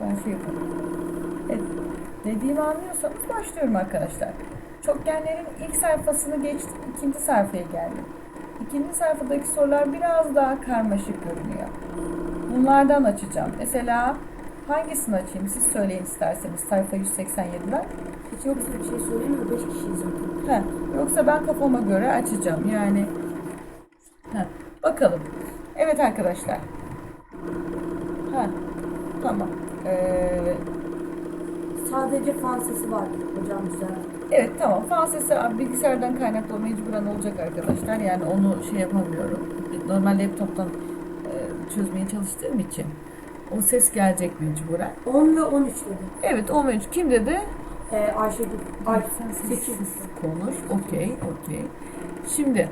Ben şey yapayım. Evet, dediğimi anlıyorsanız başlıyorum arkadaşlar. Çokgenlerin ilk sayfasını geçtim, ikinci sayfaya geldim. İkinci sayfadaki sorular biraz daha karmaşık görünüyor. Bunlardan açacağım. Mesela hangisini açayım? Siz söyleyin isterseniz sayfa 187'den. Hiç yoksa bir şey söylemiyor. 5 kişiyiz zaten. Yoksa ben kafama göre açacağım. Yani bakalım. Evet arkadaşlar. Tamam. Sadece fan sesi var hocam, güzel. Evet tamam. Fan sesi bilgisayardan kaynaklı mecburen olacak arkadaşlar. Yani onu şey yapamıyorum. Normal laptoptan çözmeye çalıştığım için o ses gelecek mecburen. 10 ve 13 dedi. Evet 13. Kim dedi? Ayşegül. Sen 8. konuş. Okey. Şimdi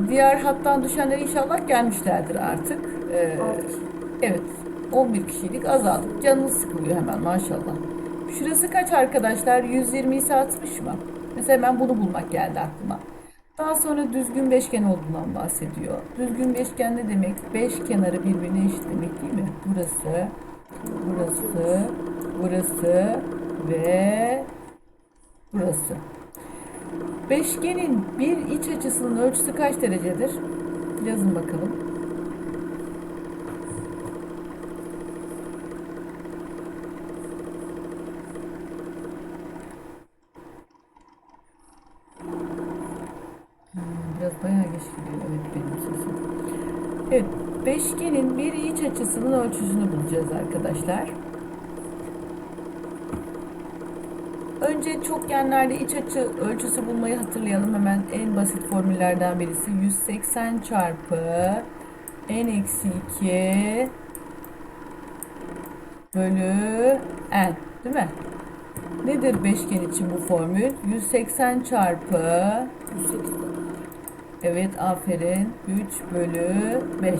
diğer hattan düşenler inşallah gelmişlerdir artık. Evet. 11 kişilik azaldık. Canınız sıkılıyor hemen maşallah. Şurası kaç arkadaşlar? 120 ise 60 mı? Mesela ben bunu bulmak geldi aklıma. Daha sonra düzgün beşgen olduğundan bahsediyor. Düzgün beşgen ne demek? Beş kenarı birbirine eşit demek değil mi? Burası ve burası. Beşgenin bir iç açısının ölçüsü kaç derecedir? Yazın bakalım. Biraz bayağı geç gidiyor. Evet benim sesim. Evet. Beşgenin bir iç açısının ölçüsünü bulacağız arkadaşlar. Önce çokgenlerde iç açı ölçüsü bulmayı hatırlayalım. Hemen en basit formüllerden birisi 180 çarpı n-2 bölü n, değil mi? Nedir beşgen için bu formül? 180 çarpı 108. evet aferin 3 bölü 5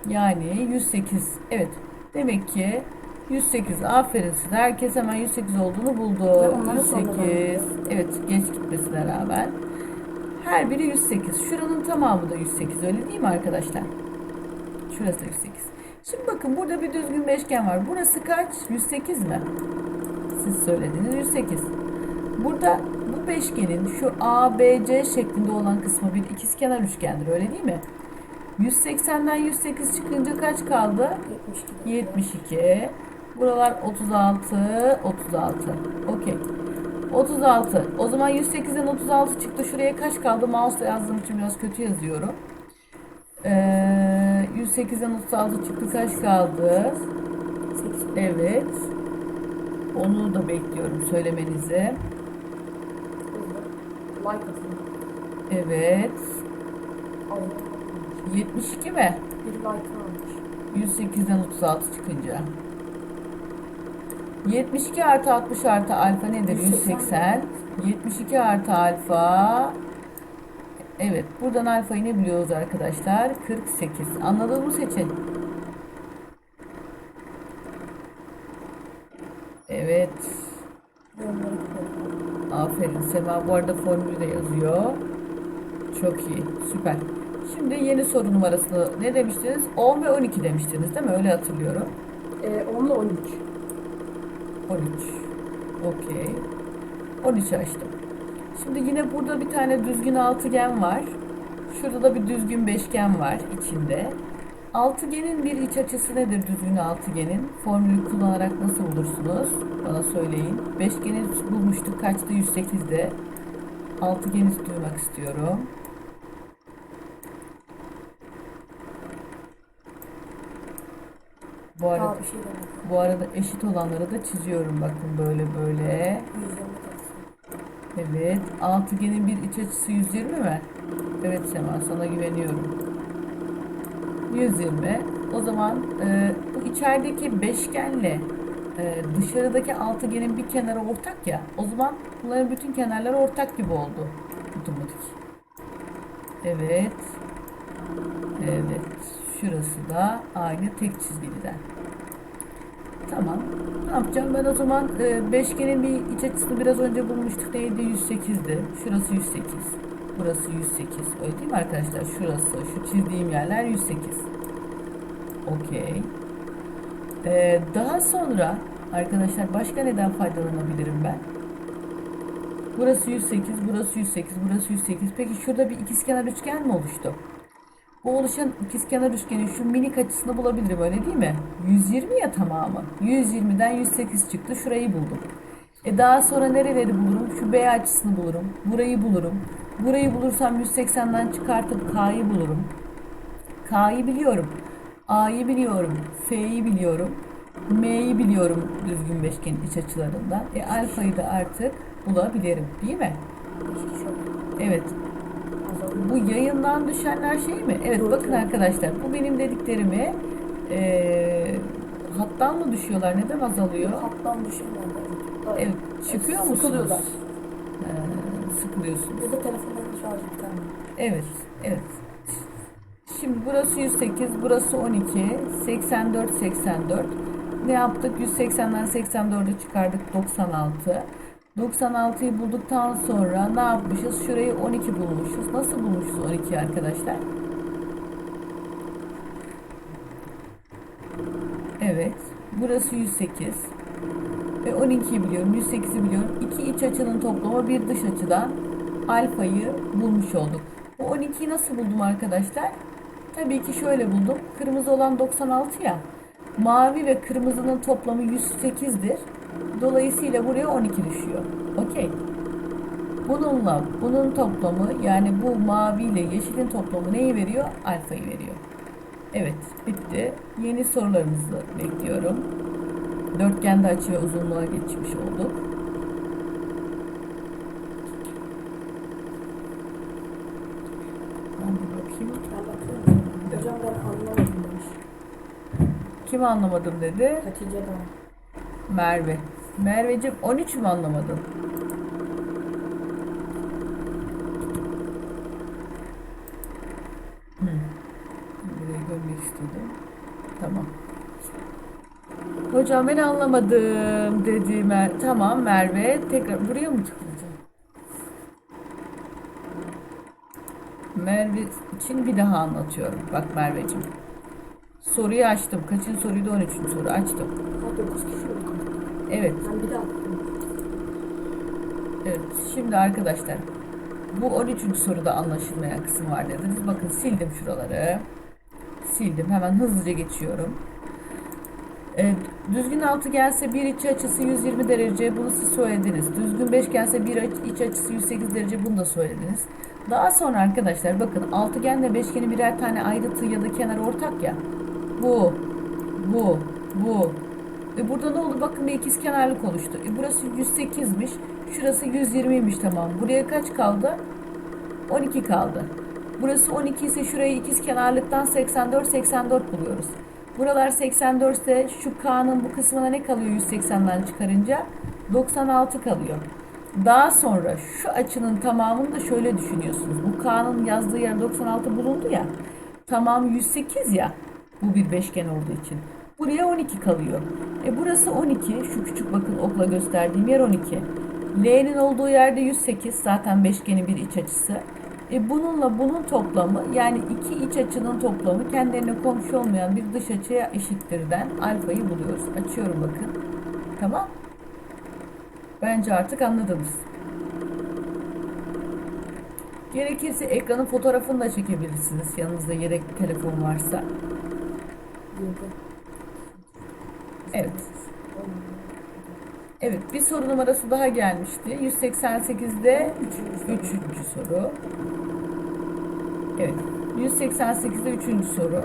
yani 108. Evet demek ki 108. Aferin size. Herkes hemen 108 olduğunu buldu. 108. Evet geç gitmesine rağmen. Her biri 108. Şuranın tamamı da 108. Öyle değil mi arkadaşlar? Şurası da 108. Şimdi bakın burada bir düzgün beşgen var. Burası kaç? 108 mi? Siz söylediniz 108. Burada bu beşgenin şu ABC şeklinde olan kısmı bir ikizkenar üçgendir. Öyle değil mi? 180'den 108 çıkınca kaç kaldı? 72. Buralar 36. Okey. 36. O zaman 108'den 36 çıktı. Şuraya kaç kaldı? Mouse'la yazdığım için biraz kötü yazıyorum. 108'den 36 çıktı. Kaç kaldı? 8. Evet. Onu da bekliyorum söylemenizi. Like atın. Evet. 72 mi? Bir like almış. 108'den 36 çıkınca. 72 artı 60 artı alfa nedir? 180. 72 artı alfa. Evet. Buradan alfayı ne biliyoruz arkadaşlar? 48. Anladınız mı seçin? Evet. Aferin Sema. Bu arada formülü de yazıyor. Çok iyi. Süper. Şimdi yeni soru numarasını ne demiştiniz? 10 ve 12 demiştiniz değil mi? Öyle hatırlıyorum. 10 ile 13. 13. Okey. 13 açtım. Şimdi yine burada bir tane düzgün altıgen var. Şurada da bir düzgün beşgen var içinde. Altıgenin bir iç açısı nedir düzgün altıgenin? Formülü kullanarak nasıl bulursunuz? Bana söyleyin. Beşgeni bulmuştuk. Kaçtı? 108'de. Altıgeni duymak istiyorum. Bu arada eşit olanları da çiziyorum. Bakın böyle. Evet. Altıgenin bir iç açısı 120 mi? Evet Sema sana güveniyorum. 120. O zaman bu içerideki beşgenle dışarıdaki altıgenin bir kenarı ortak ya. O zaman bunların bütün kenarları ortak gibi oldu. Otomatik. Evet. Şurası da aynı tek çizgiliden. Tamam. Ne yapacağım? Ben o zaman beşgenin bir iç açısını biraz önce bulmuştuk. Neydi? 108'di. Şurası 108. Burası 108. Öyle değil mi arkadaşlar? Şurası, şu çizdiğim yerler 108. Okey. Daha sonra arkadaşlar başka neden faydalanabilirim ben? Burası 108, burası 108, burası 108. Peki şurada bir ikizkenar üçgen mi oluştu? Bu oluşan ikizkenar üçgenin şu minik açısını bulabilirim, öyle değil mi? 120 ya tamamı. 120'den 108 çıktı. Şurayı buldum. Daha sonra nereleri bulurum? Şu B açısını bulurum. Burayı bulurum. Burayı bulursam 180'den çıkartıp K'yı bulurum. K'yı biliyorum. A'yı biliyorum. F'yi biliyorum. M'yi biliyorum düzgün beşgenin iç açılarından. Alfayı da artık bulabilirim. Değil mi? Evet. Bu yayından düşenler şey mi? Evet, bakın arkadaşlar. Bu benim dediklerimi hattan mı düşüyorlar? Neden azalıyor? Hattan düşenler. Evet. Çıkıyor musunuz? Sıkılıyorlar. Sıkılıyorsunuz. Ya da telefonların şarjı biter mi? Evet. Evet. Şimdi burası 108, burası 12, 84, 84. Ne yaptık? 180'den 84'ü çıkardık, 96. 96'yı bulduktan sonra ne yapmışız? Şurayı 12 bulmuşuz. Nasıl bulmuşuz 12 arkadaşlar? Evet. Burası 108. Ve 12'yi biliyorum, 108'i biliyorum. İki iç açının toplamı bir dış açıdan alfayı bulmuş olduk. Bu 12'yi nasıl buldum arkadaşlar? Tabii ki şöyle buldum. Kırmızı olan 96 ya. Mavi ve kırmızının toplamı 108'dir. Dolayısıyla buraya 12 düşüyor. Okey. Bununla bunun toplamı, yani bu mavi ile yeşilin toplamı neyi veriyor? Alfayı veriyor. Evet, bitti. Yeni sorularınızı bekliyorum. Dörtgende açı ve uzunluğa geçmiş olduk. Ben bir bakayım. Ben bakıyorum. Hocam ben anlamadım demiş. Kim anlamadım dedi? Hatice Dağ. Merve. Merveciğim 13 mü anlamadın? Burayı görmek istedim. Tamam. Hocam ben anlamadım dedi Tamam Merve. Tekrar buraya mı tıklayacağım? Merve için bir daha anlatıyorum. Bak Merveciğim. Soruyu açtım. Kaçıncı soruydu? 13. soru açtım. Ha 9 kişi yok. Evet. Ben bir daha attım. Evet. Şimdi arkadaşlar, bu 13. soruda anlaşılmayan kısım var dediniz. Bakın sildim şuraları. Sildim. Hemen hızlıca geçiyorum. Düzgün altıgelse bir iç açısı 120 derece, bunu siz söylediniz. Düzgün beşgense bir iç açısı 108 derece, bunu da söylediniz. Daha sonra arkadaşlar bakın, altıgenle beşgenin birer tane ayrıtı ya da kenar ortak ya. Bu. Burada ne oldu? Bakın bir ikizkenarlık oluştu. Burası 108'miş. Şurası 120'ymiş, tamam. Buraya kaç kaldı? 12 kaldı. Burası 12 ise şurayı ikizkenarlıktan 84 buluyoruz. Buralar 84 ise şu K'nın bu kısmına ne kalıyor 180'den çıkarınca? 96 kalıyor. Daha sonra şu açının tamamını da şöyle düşünüyorsunuz. Bu K'nın yazdığı yer 96 bulundu ya. Tamamı 108 ya. Bu bir beşgen olduğu için. Buraya 12 kalıyor. Burası 12. Şu küçük bakın okla gösterdiğim yer 12. L'nin olduğu yerde 108. Zaten beşgenin bir iç açısı. Bununla bunun toplamı, yani iki iç açının toplamı kendilerine komşu olmayan bir dış açıya eşittirden alfayı buluyoruz. Açıyorum bakın. Tamam. Bence artık anladınız. Gerekirse ekranın fotoğrafını da çekebilirsiniz. Yanınızda yedek telefon varsa. Evet. Evet, bir soru numarası daha gelmişti. 188'de 3. soru. Evet, 188'de 3. soru.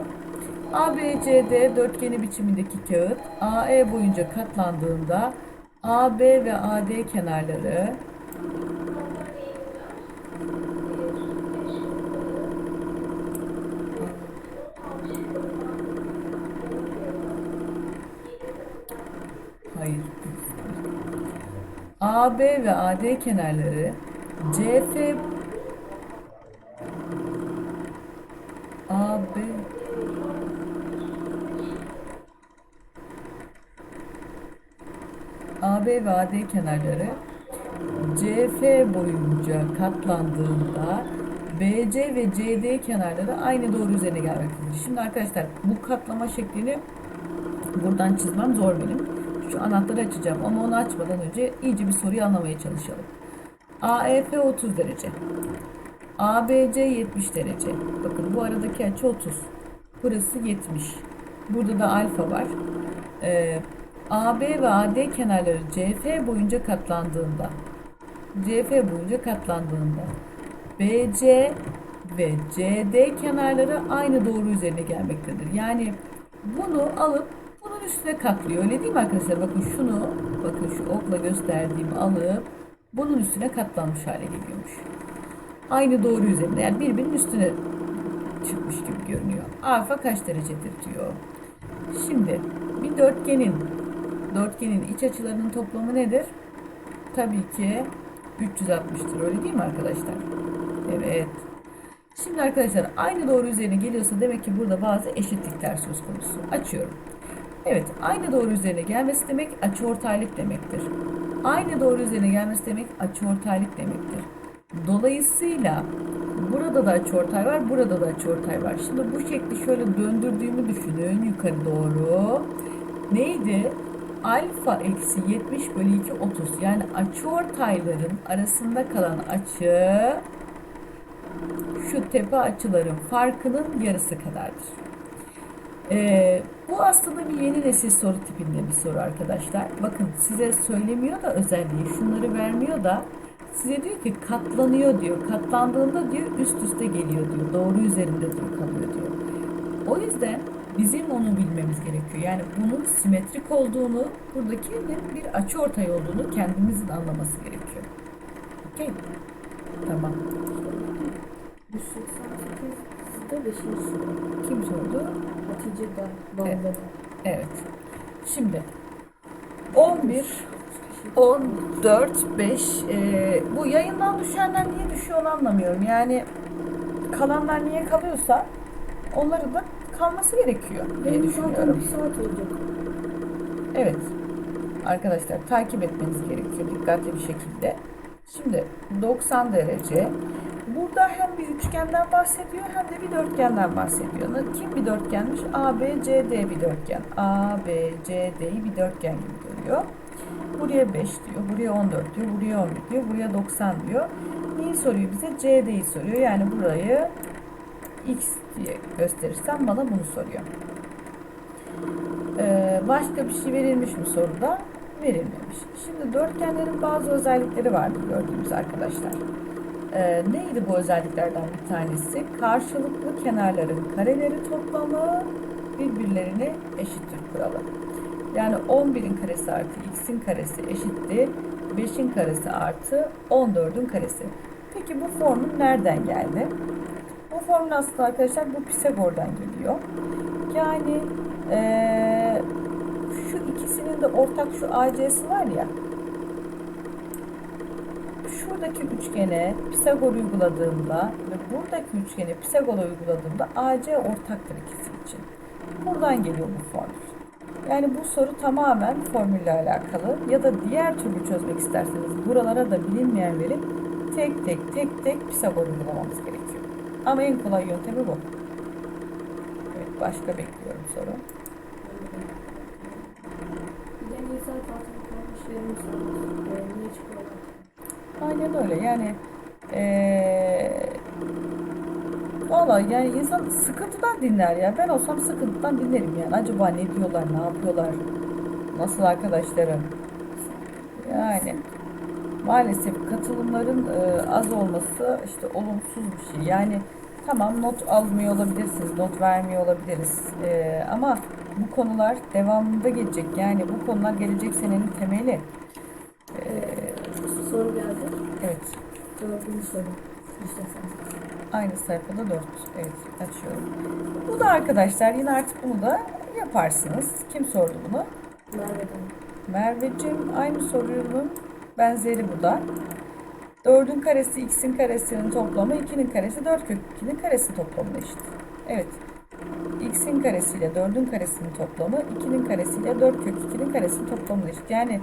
ABCD dörtgeni biçimindeki kağıt AE boyunca katlandığında AB ve AD kenarları hayır. AB ve AD kenarları CF AB AB ve AD kenarları CF boyunca katlandığında BC ve CD kenarları aynı doğru üzerine gelmektedir. Şimdi arkadaşlar bu katlama şeklini buradan çizmem zor benim. Şu anahtarı açacağım ama onu açmadan önce iyice bir soruyu anlamaya çalışalım. AEF 30 derece. ABC 70 derece. Bakın bu aradaki açı 30. Burası 70. Burada da alfa var. AB ve AD kenarları CF boyunca katlandığında BC ve CD kenarları aynı doğru üzerine gelmektedir. Yani bunu alıp bunun üstüne katlıyor. Öyle değil mi arkadaşlar? Bakın şu okla gösterdiğimi alıp bunun üstüne katlanmış hale geliyormuş. Aynı doğru üzerinde. Yani birbirinin üstüne çıkmış gibi görünüyor. Alfa kaç derecedir diyor. Şimdi bir dörtgenin iç açılarının toplamı nedir? Tabii ki 360'tır. Öyle değil mi arkadaşlar? Evet. Şimdi arkadaşlar aynı doğru üzerine geliyorsa demek ki burada bazı eşitlikler söz konusu. Açıyorum. Evet, aynı doğru üzerine gelmesi demek açıortaylık demektir. Aynı doğru üzerine gelmesi demek açıortaylık demektir. Dolayısıyla burada da açıortay var, burada da açıortay var. Şimdi bu şekli şöyle döndürdüğümü düşünün yukarı doğru. Neydi? Alfa eksi 70 bölü 2 30. Yani açıortayların arasında kalan açı şu tepe açıların farkının yarısı kadardır. Bu aslında bir yeni nesil soru tipinde bir soru arkadaşlar. Bakın size söylemiyor da özelliği, şunları vermiyor da size diyor ki katlanıyor diyor. Katlandığında diyor üst üste geliyor diyor. Doğru üzerinde diyor kalıyor diyor. O yüzden bizim onu bilmemiz gerekiyor. Yani bunun simetrik olduğunu, buradakinin bir açıortay olduğunu kendimizin anlaması gerekiyor. Okey. Tamam. 188'de 5. soru. Kim sordu? Hatice Bağlı'da. Evet. Şimdi 11, 14, 5 bu yayından düşenler niye düşüyor onu anlamıyorum. Yani kalanlar niye kalıyorsa onların da kalması gerekiyor diye Benim zaten düşünüyorum. 1 saat olacak. Evet. Arkadaşlar takip etmeniz gerekiyor dikkatli bir şekilde. Şimdi 90 derece. Burada hem bir üçgenden bahsediyor hem de bir dörtgenden bahsediyor. Kim bir dörtgenmiş? ABCD bir dörtgen. ABCD'yi bir dörtgen gibi görüyor. Buraya 5 diyor, buraya 14 diyor, buraya 11 diyor, buraya 90 diyor. Neyi soruyor bize? CD'yi soruyor. Yani burayı X diye gösterirsem bana bunu soruyor. Başka bir şey verilmiş mi soruda? Verilmemiş. Şimdi dörtgenlerin bazı özellikleri vardır gördüğümüz arkadaşlar. Neydi bu özelliklerden bir tanesi? Karşılıklı kenarların kareleri toplamı birbirlerine eşittir kuralı. Yani 11'in karesi artı x'in karesi eşittir 5'in karesi artı 14'ün karesi. Peki bu formül nereden geldi? Bu formül aslında arkadaşlar bu Pisagor'dan geliyor. Yani şu ikisinin de ortak şu AC'si var ya. Şuradaki üçgene Pisagor uyguladığımda ve buradaki üçgene Pisagor uyguladığımda AC ortaktır ikisi için. Buradan geliyor bu formül. Yani bu soru tamamen formülle alakalı ya da diğer türlü çözmek isterseniz buralara da bilinmeyenleri tek tek Pisagor uygulamamız gerekiyor. Ama en kolay yöntemi bu. Evet, başka bekliyorum soru. Bir de niye saat altında kalmış yarım saat? Niye çıkıyor? Aynen öyle yani valla yani insan sıkıntıdan dinler ya. Ben olsam sıkıntıdan dinlerim yani. Acaba ne diyorlar, ne yapıyorlar, nasıl arkadaşlarım? Yani maalesef katılımların az olması işte olumsuz bir şey. Yani tamam not almıyor olabilirsiniz, not vermiyor olabiliriz. Ama bu konular devamında gelecek. Yani bu konular gelecek senenin temeli. Soru geldi. Evet. Dördüncü soru. İstersen. Aynı sayfada 4. Evet, açıyorum. Bu da arkadaşlar yine artık bunu da yaparsınız. Kim sordu bunu? Merve'den. Merveciğim, aynı sorunun benzeri bu da. 4'ün karesi x'in karesinin toplamı 2'nin karesi 4 kök 2'nin karesi toplamına eşit. Evet. X'in karesiyle 4'ün karesinin toplamı 2'nin karesiyle 4 kök 2'nin karesinin toplamına eşit. Yani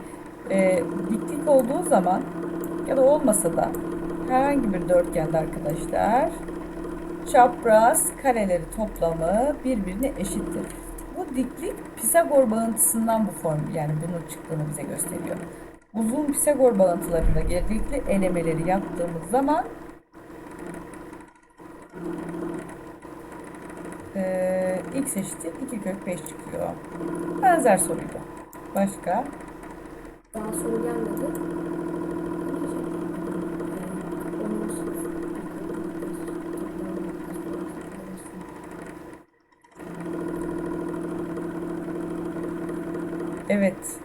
diklik olduğu zaman ya da olmasa da herhangi bir dörtgende arkadaşlar çapraz kareleri toplamı birbirine eşittir. Bu diklik Pisagor bağıntısından bu form, yani bunun çıktığını bize gösteriyor. Uzun Pisagor bağıntılarında gerekli elemeleri yaptığımız zaman x eşittir 2 kök 5 çıkıyor. Benzer soruydu. Başka? Daha soru gelmedi. Evet.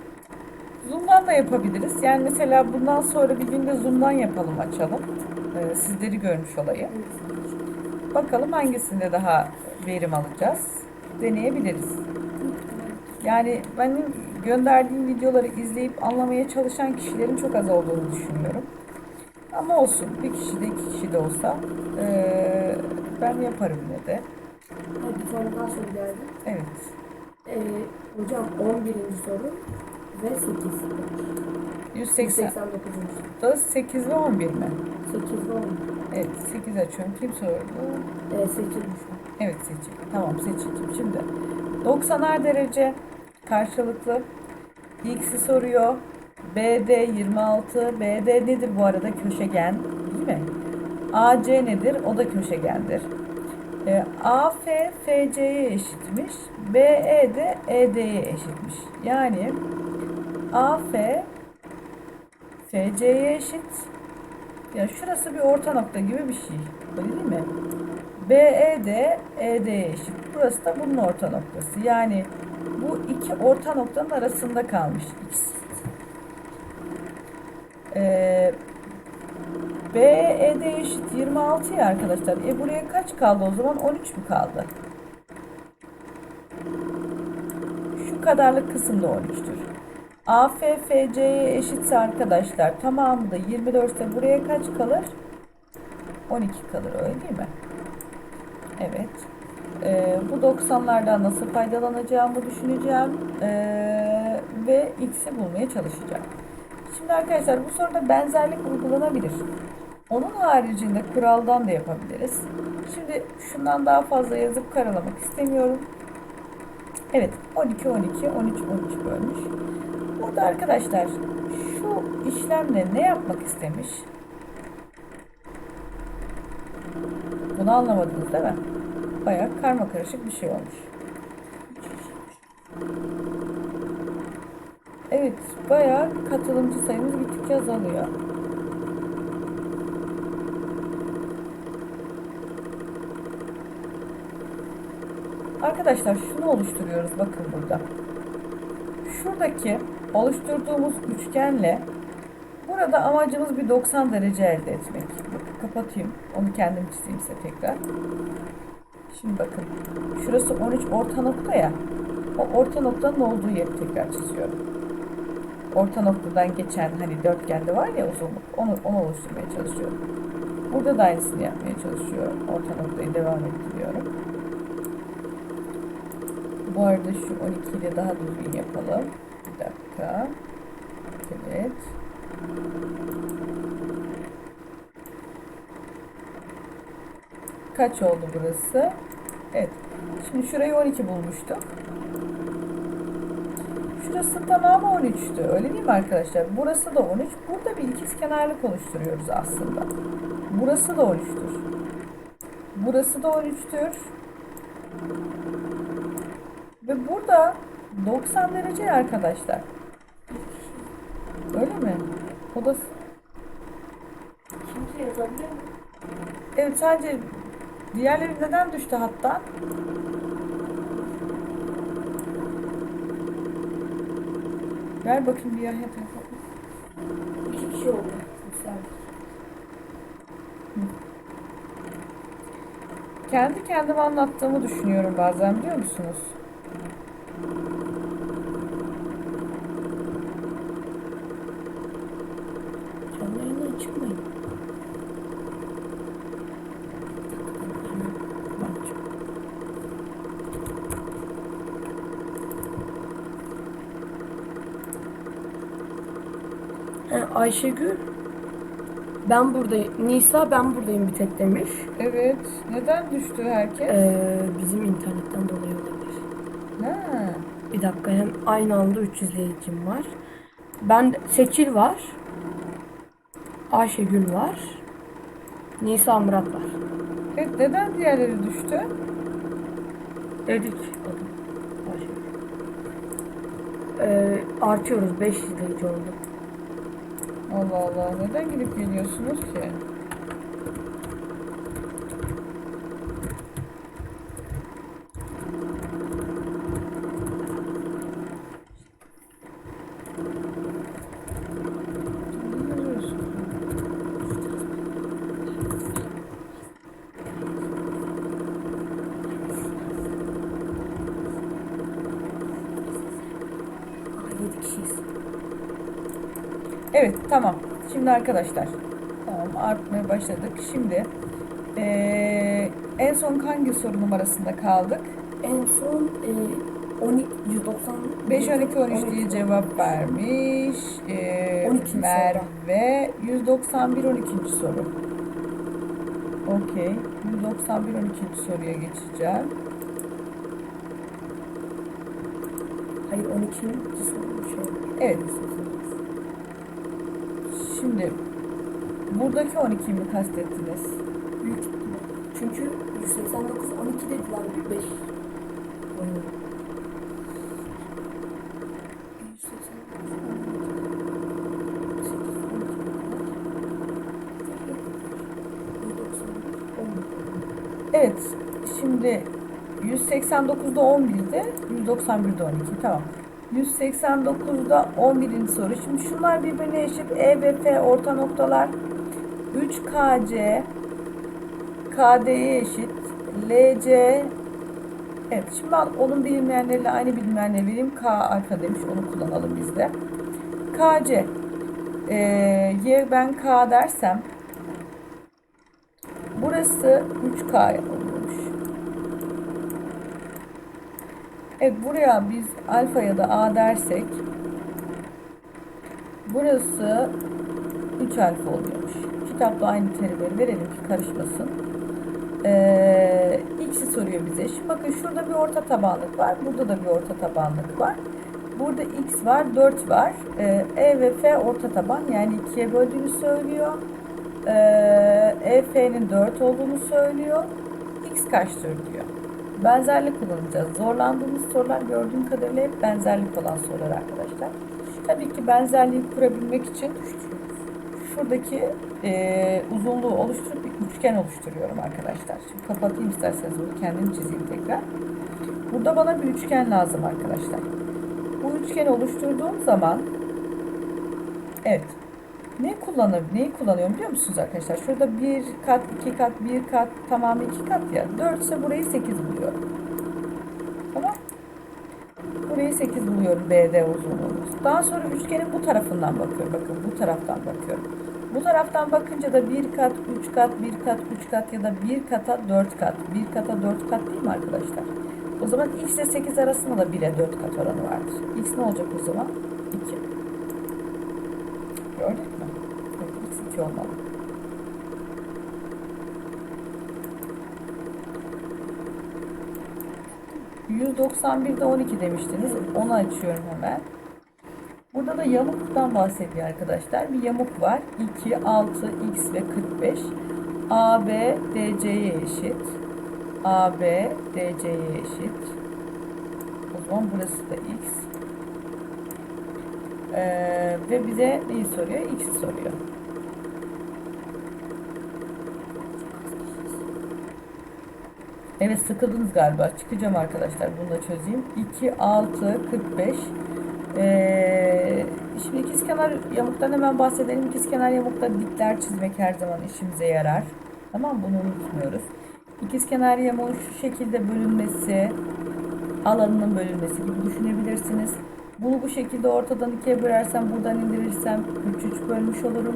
Zoom'dan da yapabiliriz. Yani mesela bundan sonra bir günde Zoom'dan yapalım, açalım. Sizleri görmüş olayım. Bakalım hangisinde daha verim alacağız. Deneyebiliriz. Yani benim gönderdiğim videoları izleyip anlamaya çalışan kişilerin çok az olduğunu düşünüyorum. Ama olsun. Bir kişi de iki kişi de olsa ben yaparım yine de. Bir tane daha soru geldi. Evet. Hocam 11. soru ve 8. 180. 189. 8 ve 11 mi? 8 ve 11. Evet, 8 açıyorum. Kim sordu? Seçilmiş. Evet, seçildi. Tamam, seçildim. Şimdi 90'ar derece karşılıklı x'i soruyor. BD 26. BD nedir bu arada? Köşegen, değil mi? AC nedir? O da köşegendir. AF FC'ye eşitmiş. BE de ED'ye eşitmiş. Yani AF FC'ye eşit. Ya şurası bir orta nokta gibi bir şey. Öyle değil mi? BE de ED'ye eşit. Burası da bunun orta noktası. Yani bu iki orta noktanın arasında kalmış x. BED eşit 26 ya arkadaşlar. Buraya kaç kaldı o zaman? 13 mü kaldı? Şu kadarlık kısım da 13'tür. AF FC'ye eşitse arkadaşlar tamamı da 24 ise buraya kaç kalır? 12 kalır, öyle değil mi? Evet. Bu 90'lardan nasıl faydalanacağımı düşüneceğim. Ve x'i bulmaya çalışacağım. Şimdi arkadaşlar bu soruda benzerlik uygulanabilir. Onun haricinde kuraldan da yapabiliriz. Şimdi şundan daha fazla yazıp karalamak istemiyorum. Evet, 12 12 13 13 bölmüş. Burada arkadaşlar şu işlemle ne yapmak istemiş? Bunu anlamadınız değil mi? Bayağı karmakarışık bir şey olmuş. Evet, bayağı katılımcı sayımız gittikçe azalıyor. Arkadaşlar şunu oluşturuyoruz bakın burada. Şuradaki oluşturduğumuz üçgenle burada amacımız bir 90 derece elde etmek. Bakın kapatayım. Onu kendim çizeyim size tekrar. Şimdi bakın. Şurası 13 orta nokta ya. O orta noktanın olduğu yeri tekrar çiziyorum. Orta noktadan geçen hani dörtgende var ya uzunluk. Onu oluşturmaya çalışıyorum. Burada da aynısını yapmaya çalışıyorum. Orta noktayı devam ettiriyorum. Bu arada şu 12'yi de daha düzgün yapalım. Bir dakika. Evet. Kaç oldu burası? Evet. Şimdi şurayı 12 bulmuştuk. Şurası tamamı 13'tü. Öyle değil mi arkadaşlar? Burası da 13. Burada bir ikizkenarlık oluşturuyoruz aslında. Burası da 13'tür. Burası da 13'tür. Ve burada 90 derece arkadaşlar. Öyle mi? O da Kimse yazabilir mi? evet, sadece diğerleri neden düştü hatta? Ver bakayım bir yan tarafa. 2 kişi oldu. Güzel. Kendi kendime anlattığımı düşünüyorum bazen, biliyor musunuz? Canlı yayından çıkmayın. Ayşegül Ben buradayım. Nisa ben buradayım bir tek demiş. Evet. Neden düştü herkes? Bizim internetten dolayı olabilir. Ha. Bir dakika, hem aynı anda 3 izleyicim var. Ben Seçil var. Ayşegül var. Nisa Murat var. Evet, neden diğerleri düştü? Dedik adı. Ayşegül. Artıyoruz. 5 izleyici oldu. Allah Allah. Neden gidip geliyorsunuz ki? Aa, 7 kişiyiz. Evet, tamam. Şimdi arkadaşlar, tamam, artmaya başladık. Şimdi en son hangi soru numarasında kaldık? En son 190 5, 12, 13 diye cevap vermiş. 12. Merve 191, 12. soru. Okey. 191, 12. soruya geçeceğim. Hayır, 12. soru şey. Evet. Şimdi buradaki 12'yi mi kastettiniz? Büyük ihtimal. Çünkü 189 12 dediler, bir 5. Evet. Şimdi 189'da 11'de, 191'de 12. Tamam. 189'da 11. soru. Şimdi şunlar birbirine eşit. E ve F orta noktalar. 3KC KD'ye eşit. LC. Evet. Şimdi ben onun bilinmeyenleriyle aynı bilinmeyenleri vereyim. K arka demiş. Onu kullanalım biz de. KC. Y ben K dersem burası 3K oluyormuş. Evet, buraya biz alfa ya da A dersek burası 3 alfa oluyormuş. Kitapta aynı terimleri verelim ki karışmasın. X'i soruyor bize. Şimdi bakın, şurada bir orta tabanlık var. Burada da bir orta tabanlık var. Burada X var, 4 var. E ve F orta taban, yani 2'ye böldüğünü söylüyor. E, F'nin 4 olduğunu söylüyor. X kaçtır diyor. Benzerlik kullanacağız. Zorlandığımız sorular gördüğüm kadarıyla hep benzerlik olan sorular arkadaşlar. Tabii ki benzerliği kurabilmek için şuradaki uzunluğu oluşturup bir üçgen oluşturuyorum arkadaşlar. Şimdi kapatayım isterseniz, bunu kendim çizeyim tekrar. Burada bana bir üçgen lazım arkadaşlar. Bu üçgeni oluşturduğum zaman evet, neyi kullanıyorum biliyor musunuz arkadaşlar? Şurada bir kat, iki kat, bir kat, tamamı iki kat ya. 4 ise burayı 8 buluyorum. Tamam. Burayı 8 buluyorum BD uzunluğumuz. Daha sonra üçgenin bu tarafından bakıyorum. Bakın, bu taraftan bakıyorum. Bu taraftan bakınca da bir kat, 3 kat, bir kat, 3 kat ya da bir kata 4 kat. Bir kata 4 kat değil mi arkadaşlar? O zaman x ile 8 arasında da 1'e 4 kat oranı vardır. X ne olacak o zaman? 2. Gördük mü? Evet, x 2 olmalı. %91'de 12 demiştiniz. Onu açıyorum hemen. Burada da yamuktan bahsediyor arkadaşlar. Bir yamuk var. 2, 6, x ve 45. AB DC'ye eşit. AB DC'ye eşit. O zaman burası da x. Ve bize neyi soruyor? X'i soruyor. Evet, sıkıldınız galiba. Çıkacağım arkadaşlar. Bunu da çözeyim. 2, 6, 45. Şimdi ikizkenar yamuktan hemen bahsedelim. İkizkenar yamukta dikler çizmek her zaman işimize yarar. Tamam, bunu unutmuyoruz. İkizkenar yamuğun şu şekilde bölünmesi, alanının bölünmesi gibi düşünebilirsiniz. Bunu bu şekilde ortadan ikiye bölersem, buradan indirirsem 3 bölmüş olurum.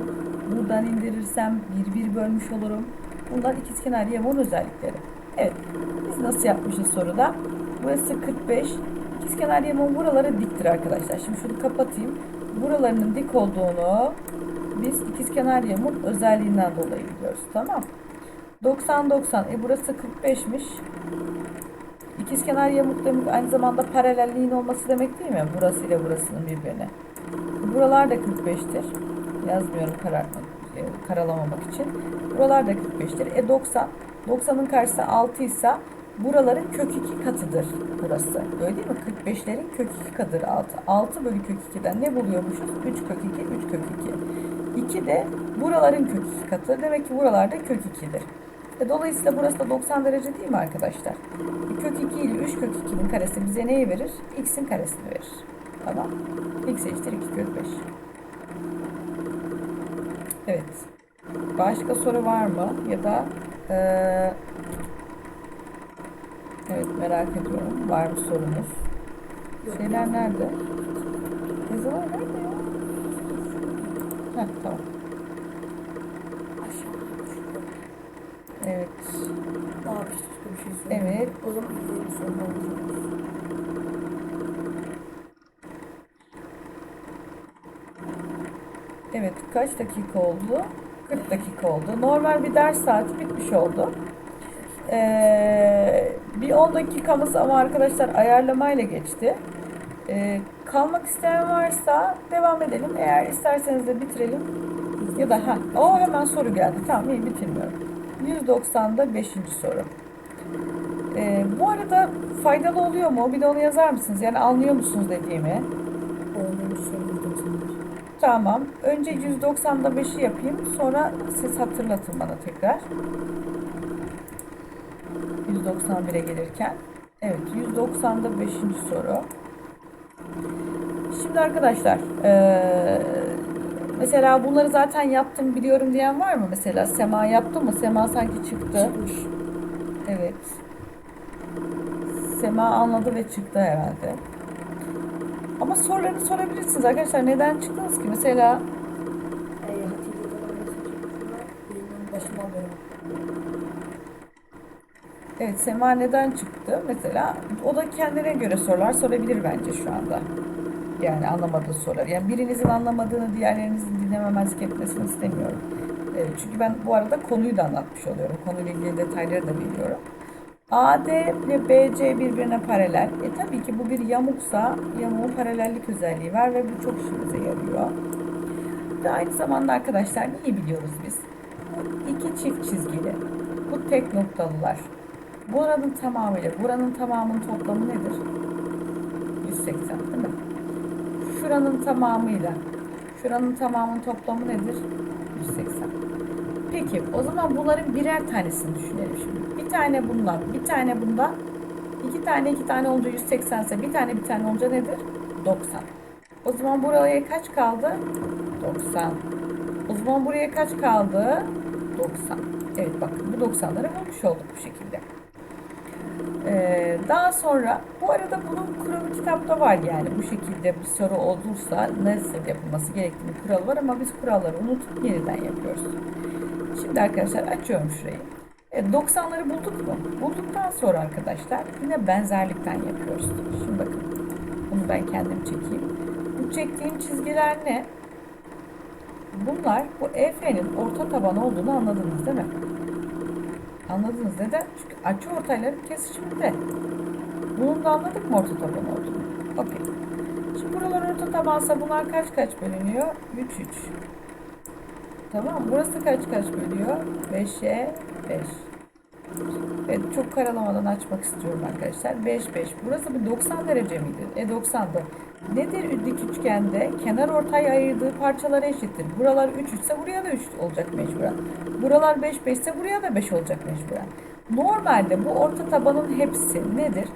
Buradan indirirsem 1 bölmüş olurum. Bunlar ikizkenar yamuğun özellikleri. Evet, biz nasıl yapmışız soruda? Burası 45. İkizkenar yamuğun buraları diktir arkadaşlar. Şimdi şunu kapatayım. Buralarının dik olduğunu biz ikizkenar yamuk özelliğinden dolayı gidiyoruz. Tamam. 90 90. Burası 45'miş. İkizkenar yamuk demek aynı zamanda paralelliğin olması demek değil mi? Burası ile burasının birbirine. Buralar da 45'tir. Yazmıyorum karalamamak için. Buralar da 45'tir. 90. 90'ın karşısı 6 ise buraların kök 2 katıdır burası. Öyle değil mi? 45'lerin kök 2 katıdır 6. 6 bölü kök 2'den ne buluyormuşuz? 3 kök 2, 3 kök 2. 2 de buraların kök 2 katı. Demek ki buralarda kök 2'dir. Dolayısıyla burası da 90 derece değil mi arkadaşlar? Kök 2 ile 3 kök 2'nin karesi bize neyi verir? X'in karesini verir. Tamam. X eşittir 2 kök 5. Evet. Başka soru var mı? Ya da evet, merak ediyorum. Var mı sorunuz? Şeyler nerede? Yazılar nerede ya? Heh, tamam. Evet. Daha bir şey söyleyeyim. Evet. O zaman bir soru olacak. Evet. Kaç dakika oldu? 40 dakika oldu. Normal bir ders saati bitmiş oldu. Bir 10 dakikamız ama arkadaşlar ayarlamayla geçti. Kalmak isteyen varsa devam edelim. Eğer isterseniz de bitirelim. Ya da hemen soru geldi. Tamam, iyi, bitirmiyorum. 190'da 5. soru. Bu arada faydalı oluyor mu? Bir de onu yazar mısınız? Yani anlıyor musunuz dediğimi? Tamam. Önce 190'da 5'i yapayım. Sonra siz hatırlatın bana tekrar. 191'e gelirken. Evet, 190'da 5. soru. Şimdi arkadaşlar, mesela bunları zaten yaptım biliyorum diyen var mı? Mesela Sema yaptı mı? Sema sanki çıktı. Evet. Sema anladı ve çıktı herhalde. Ama sorularını sorabilirsiniz arkadaşlar. Neden çıktınız ki? Mesela evet, Sema neden çıktı? Mesela o da kendine göre sorular sorabilir bence şu anda. Yani anlamadığı sorular. Yani birinizin anlamadığını diğerlerinizin dinlememezlik etmesini istemiyorum. Çünkü ben bu arada konuyu da anlatmış oluyorum. Konuyla ilgili detayları da biliyorum. AD ile BC birbirine paralel. Tabii ki bu bir yamuksa yamuğun paralellik özelliği var ve bu çok işimize yarıyor. Ve aynı zamanda arkadaşlar neyi biliyoruz biz? Bu iki çift çizgili, bu tek noktalılar. Buranın tamamıyla buranın tamamının toplamı nedir? 180 değil mi? Şuranın tamamıyla şuranın tamamının toplamı nedir? 180. Peki o zaman bunların birer tanesini düşünelim şimdi. Bir tane bundan, bir tane bundan, iki tane olunca 180 ise bir tane olunca nedir? 90. O zaman buraya kaç kaldı? 90. O zaman buraya kaç kaldı? 90. Evet, bakın bu 90'ları bulmuş olduk bu şekilde. Daha sonra bu arada bunun kuralı kitapta var, yani bu şekilde bir soru olursa nasıl yapılması gerektiğini kuralı var ama biz kuralları unutup yeniden yapıyoruz. Şimdi arkadaşlar açıyorum şurayı. 90'ları bulduk mu? Bulduktan sonra arkadaşlar yine benzerlikten yapıyoruz. Şimdi bakın, bunu ben kendim çekeyim. Bu çektiğim çizgiler ne? Bunlar bu EF'nin orta taban olduğunu anladınız değil mi? Anladınız neden? Çünkü açıortayların kesişiminde. Bunun da anladık mı orta taban olduğunu? Okey. Şimdi buralar orta tabansa bunlar kaç bölünüyor? 3 3. Tamam. Burası kaç bölüyor? 5'e 5. Evet, çok karalamadan açmak istiyorum arkadaşlar. 5 5. Burası bir 90 derece miydi? 90'dı. Nedir dik üçgende? Kenar ortay ayırdığı parçalara eşittir. Buralar 3 3 ise buraya da 3 olacak mecburen. Buralar 5 5 ise buraya da 5 olacak mecburen. Normalde bu orta tabanın hepsi nedir?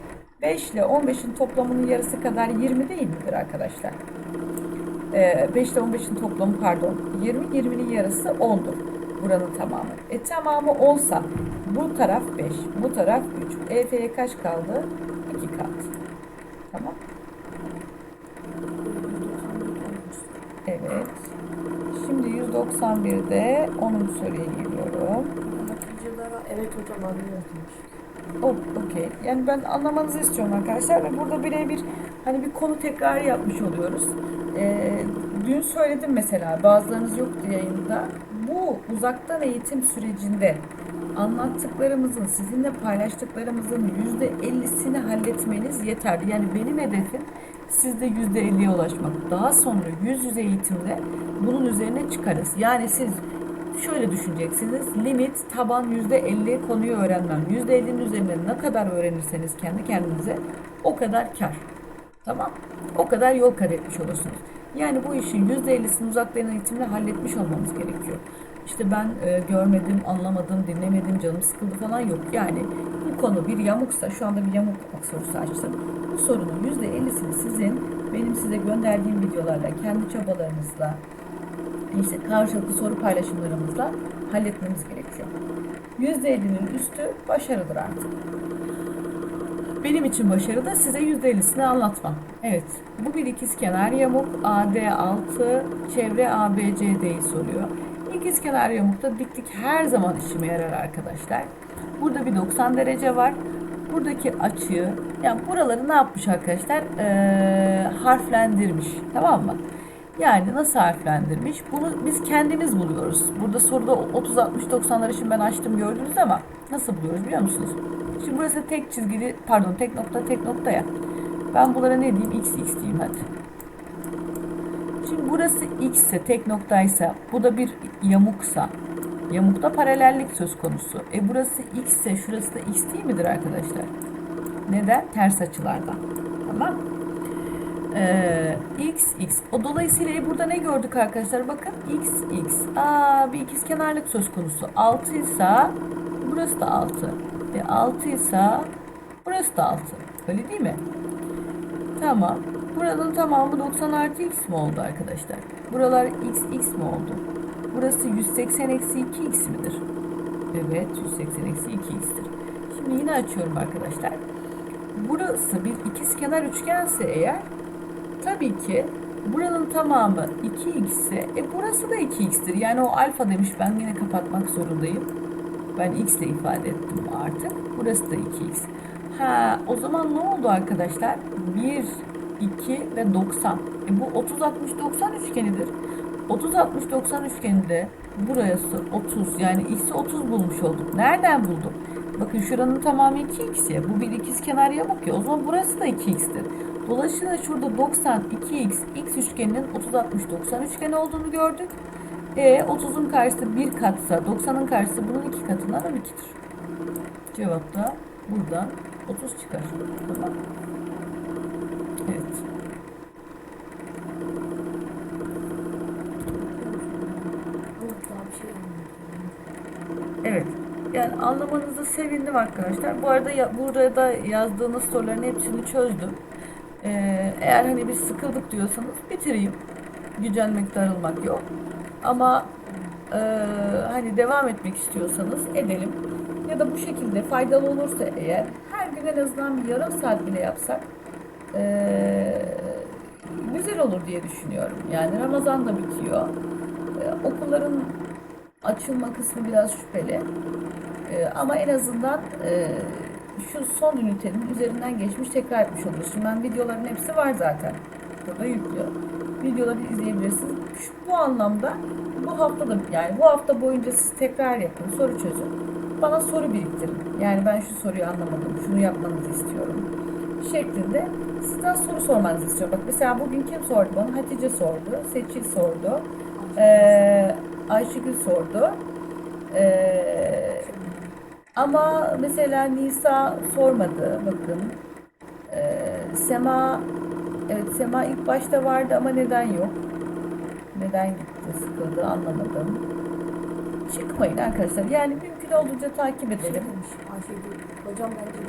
5 ile 15'in toplamının yarısı kadar 20 değil midir arkadaşlar? 5 ile 15'in toplamı 20. 20'nin yarısı 10'dur. Buranın tamamı. Tamamı 10'sa bu taraf 5, bu taraf 3. EF'ye kaç kaldı? 2 kaldı. Tamam. Evet. Şimdi 191'de 10. soruya geliyorum. Evet hocam, anlıyorsunuz. Okey. Yani ben anlamanızı istiyorum arkadaşlar ve burada birebir hani bir konu tekrarı yapmış oluyoruz. dün söyledim mesela, bazılarınız yoktu yayında. Bu uzaktan eğitim sürecinde anlattıklarımızın, sizinle paylaştıklarımızın %50'sini halletmeniz yeterli. Yani benim hedefim sizde %50'ye ulaşmak. Daha sonra yüz yüze eğitimde bunun üzerine çıkarız. Yani siz şöyle düşüneceksiniz. Limit, taban %50 konuyu öğrenmem. %50'nin üzerine ne kadar öğrenirseniz kendi kendinize o kadar kar. Tamam. O kadar yol kat etmiş olursunuz. Yani bu işin %50'sini uzaktan eğitimle halletmiş olmamız gerekiyor. İşte ben görmedim, anlamadım, dinlemedim, canım sıkıldı falan yok. Yani bu konu bir yamuksa, şu anda bir yamuk sorusu açtım. Bu sorunun %50'sini sizin, benim size gönderdiğim videolarla, kendi çabalarınızla, işte karşılıklı soru paylaşımlarımızla halletmemiz gerekiyor. %50'nin üstü başarıdır artık. Benim için başarı da size %50'sini anlatmam. Evet, bu bir ikizkenar yamuk. AD6, çevre ABCD'yi soruyor. İkizkenar yamukta diklik her zaman işime yarar arkadaşlar. Burada bir 90 derece var. Buradaki açıyı, yani buraları ne yapmış arkadaşlar? Harflendirmiş. Tamam mı? Yani nasıl harflendirmiş? Bunu biz kendimiz buluyoruz. Burada soruda 30, 60, 90'ları şimdi ben açtım gördünüz ama nasıl buluyoruz biliyor musunuz? Şimdi burası tek çizgili, pardon tek nokta ya. Ben bunlara ne diyeyim? X diyeyim hadi. Şimdi burası X ise, tek noktaysa, bu da bir yamuksa, yamukta paralellik söz konusu. Burası X ise şurası da X değil midir arkadaşlar? Neden? Ters açılardan. Tamam. X. O dolayısıyla burada ne gördük arkadaşlar? Bakın X. Bir ikizkenarlık söz konusu. 6 ise burası da 6. 6 ise burası da 6. Öyle değil mi? Tamam. Buranın tamamı 90 artı X mi oldu arkadaşlar? Buralar X mi oldu? Burası 180 eksi 2X midir? Evet, 180 eksi 2X'tir. Şimdi yine açıyorum arkadaşlar. Burası bir ikizkenar üçgense eğer, tabii ki buranın tamamı 2x ise burası da 2x'tir. Yani o alfa demiş, ben yine kapatmak zorundayım. Ben x ile ifade ettim artık. Burası da 2x. O zaman ne oldu arkadaşlar? 1, 2 ve 90. Bu 30, 60, 90 üçgenidir. 30, 60, 90 üçgeninde burası 30, yani x'i 30 bulmuş olduk. Nereden bulduk? Bakın şuranın tamamı 2x ya. Bu bir ikizkenar yamuk ya. O zaman burası da 2x'tir. Dolayısıyla şurada 90, 2x, x üçgeninin 30, 60, 90 üçgeni olduğunu gördük. 30'un karşısı bir katsa 90'ın karşısı bunun iki katından 12'dir. Cevap da buradan 30 çıkar. Tamam. Evet. Evet. Yani anlamanızı sevindim arkadaşlar. Bu arada burada yazdığınız soruların hepsini çözdüm. Eğer hani bir sıkıldık diyorsanız bitireyim. Gücenmek, darılmak yok. Ama hani devam etmek istiyorsanız edelim. Ya da bu şekilde faydalı olursa eğer her gün en azından bir yarım saat bile yapsak güzel olur diye düşünüyorum. Yani Ramazan da bitiyor. Okulların açılma kısmı biraz şüpheli. Ama en azından şu son ünitenin üzerinden geçmiş, tekrar etmiş oluruz. Şimdi ben videoların hepsi var zaten. Burada yüklüyor. Videoları izleyebilirsiniz. Bu anlamda bu hafta da, yani bu hafta boyunca siz tekrar yapın, soru çözün. Bana soru biriktirin. Yani ben şu soruyu anlamadım, şunu yapmanızı istiyorum şeklinde sizden soru sormanızı istiyorum. Bak mesela bugün kim sordu bana? Hatice sordu, Seçil sordu, Ayşegül sordu. Ama mesela Nisa sormadı. Bakın. Sema, evet Sema ilk başta vardı ama neden yok? Neden gitti, sıkıldı anlamadım. Çıkmayın arkadaşlar. Yani mümkün olduğunca takip edelim. Ayşegül, hocam bence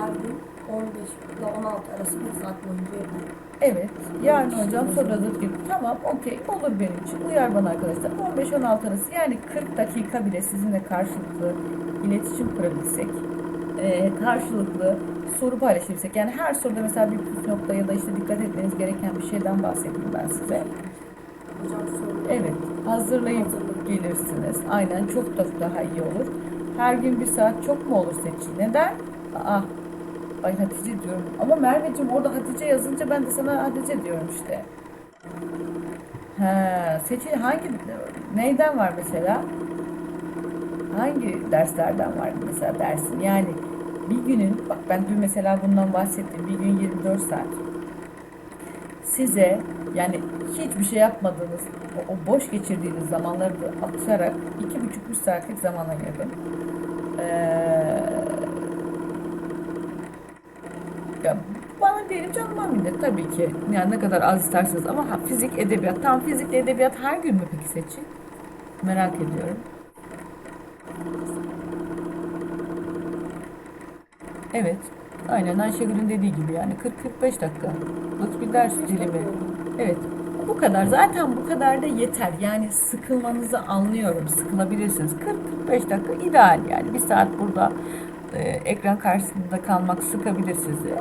her gün 15 ile 16 arası bir saat boyunca yapar. Evet. Yarın hocam soru hazır gibi. Tamam, okey. Olur benim için. Uyar bana arkadaşlar. 15-16 arası, yani 40 dakika bile sizinle karşılıklı iletişim kurabilsek, karşılıklı soru paylaşabilsek. Yani her soruda mesela bir püf nokta ya da işte dikkat etmeniz gereken bir şeyden bahsedeyim ben size. Hocam soru. Evet. Hazırlayıp gelirsiniz. Aynen, çok da daha iyi olur. Her gün bir saat çok mu olur Seçil? Neden? Ay Hatice diyorum. Ama Merveciğim orada Hatice yazınca ben de sana Hatice diyorum işte. Ha, Seçil neyden var mesela? Hangi derslerden var mesela dersin? Yani bir günün, bak ben dün mesela bundan bahsettim. Bir gün 24 saat. Size yani hiçbir şey yapmadığınız, o boş geçirdiğiniz zamanları da atarak 2,5-3 saatlik zaman ayırdım. Ee, Ya bana diyelim canıma minnet tabii ki. Yani ne kadar az isterseniz ama fizik, edebiyat. Tam fizikle edebiyat her gün mü peki seçin? Merak ediyorum. Evet. Aynen Ayşegül'ün dediği gibi yani 40-45 dakikalık bir ders dilimi. Evet. Bu kadar. Zaten bu kadar da yeter. Yani sıkılmanızı anlıyorum. Sıkılabilirsiniz. 40-45 dakika ideal yani. Bir saat burada ekran karşısında kalmak sıkabilir sizi.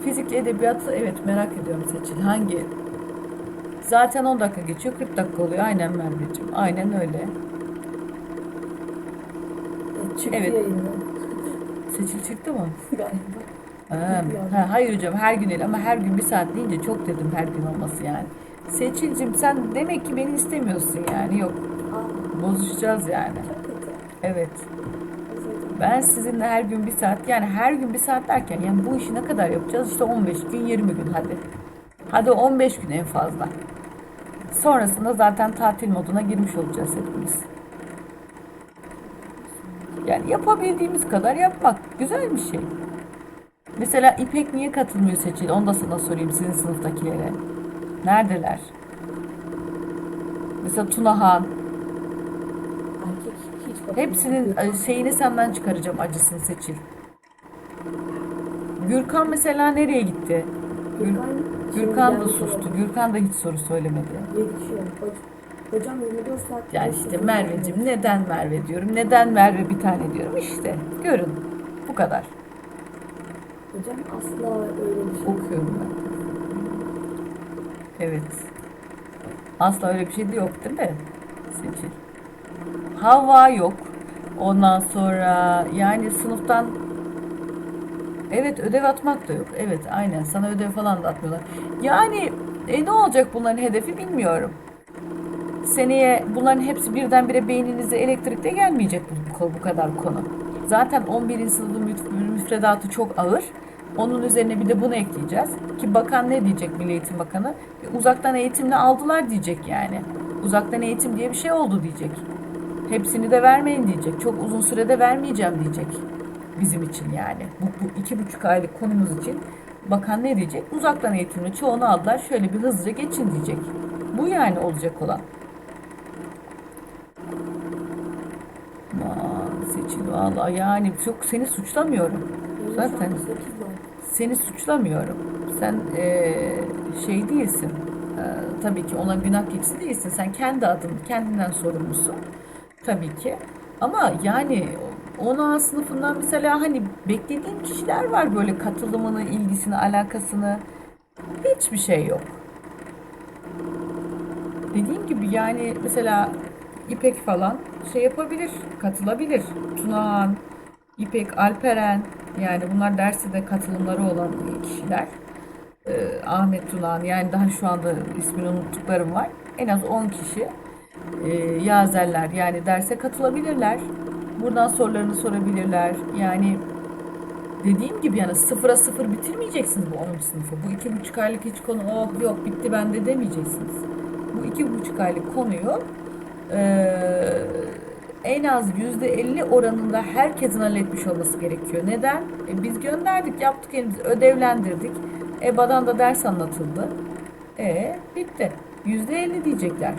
Fizik, edebiyatı evet merak ediyorum Seçil. Hangi? Zaten 10 dakika geçiyor, 40 dakika oluyor. Aynen Merveciğim. Aynen öyle. Çıktı Evet. yayından. Seçil çıktı mı? Galiba. Ha, hayır hocam her gün değil ama her gün bir saat deyince çok dedim her gün olması yani. Seçil'cim sen demek ki beni istemiyorsun yani. Yok. Aa, Bozuşacağız yani. çok kötü. Evet. Özledim. Ben sizinle her gün bir saat yani her gün bir saat derken yani bu işi ne kadar yapacağız? İşte 15 gün 20 gün hadi. Hadi 15 gün en fazla. Sonrasında zaten tatil moduna girmiş olacağız hepimiz. Yani yapabildiğimiz kadar yapmak güzel bir şey. Mesela İpek niye katılmıyor Seçil? Onu da sana sorayım sizin sınıftakilere. Neredeler? Mesela Tunahan. Erkek hiç bakmıyor. Hepsinin şeyini senden çıkaracağım acısını Seçil. Gürkan mesela nereye gitti? Gürkan da sustu. Gürkan da hiç soru söylemedi. Yetişiyor. Hocam 24 saat. Yani işte Merveciğim neden Merve diyorum. Neden Merve bir tane diyorum. İşte görün. Bu kadar. Hocam asla öyle bir şey. Okuyorum ben. Evet. Asla öyle bir şey de yok değil mi? Seçil. Hava yok. Ondan sonra yani sınıftan evet ödev atmak da yok. Evet aynen sana ödev falan da atmıyorlar. Yani ne olacak bunların hedefi bilmiyorum. Seneye bunların hepsi birdenbire beyninize elektrikle gelmeyecek bu kadar konu. Zaten 11. sınıfın müfredatı çok ağır. Onun üzerine bir de bunu ekleyeceğiz. Ki bakan ne diyecek Milli Eğitim Bakanı? Uzaktan eğitimle aldılar diyecek yani. Uzaktan eğitim diye bir şey oldu diyecek. Hepsini de vermeyin diyecek. Çok uzun sürede vermeyeceğim diyecek. Bizim için yani. Bu 2,5 aylık konumuz için bakan ne diyecek? Uzaktan eğitimle çoğunu aldılar. Şöyle bir hızlıca geçin diyecek. Bu yani olacak olan. Seçil valla yani çok seni suçlamıyorum. Zaten seni suçlamıyorum. Sen şey değilsin. Tabii ki ona günah keçisi değilsin. Sen kendi adın, kendinden sorumlusun. Tabii ki. Ama yani 10A sınıfından mesela hani beklediğim kişiler var böyle katılımını, ilgisini, alakasını. Hiçbir şey yok. Dediğim gibi yani mesela İpek falan şey yapabilir, katılabilir. Tunağan, İpek, Alperen yani bunlar derste de katılımları olan kişiler. Ahmet Tunağan yani daha şu anda ismini unuttuklarım var. En az 10 kişi Yazerler yani derse katılabilirler. Buradan sorularını sorabilirler. Yani dediğim gibi yani sıfıra sıfır bitirmeyeceksiniz bu 10. sınıfı. Bu 2,5 aylık hiç konu oh yok bitti bende demeyeceksiniz. Bu 2,5 aylık konuyu eee, en az %50 oranında herkesin halletmiş olması gerekiyor. Neden? Biz gönderdik, yaptık elimizi, ödevlendirdik. EBA'dan da ders anlatıldı. Bitti. %50 diyecekler.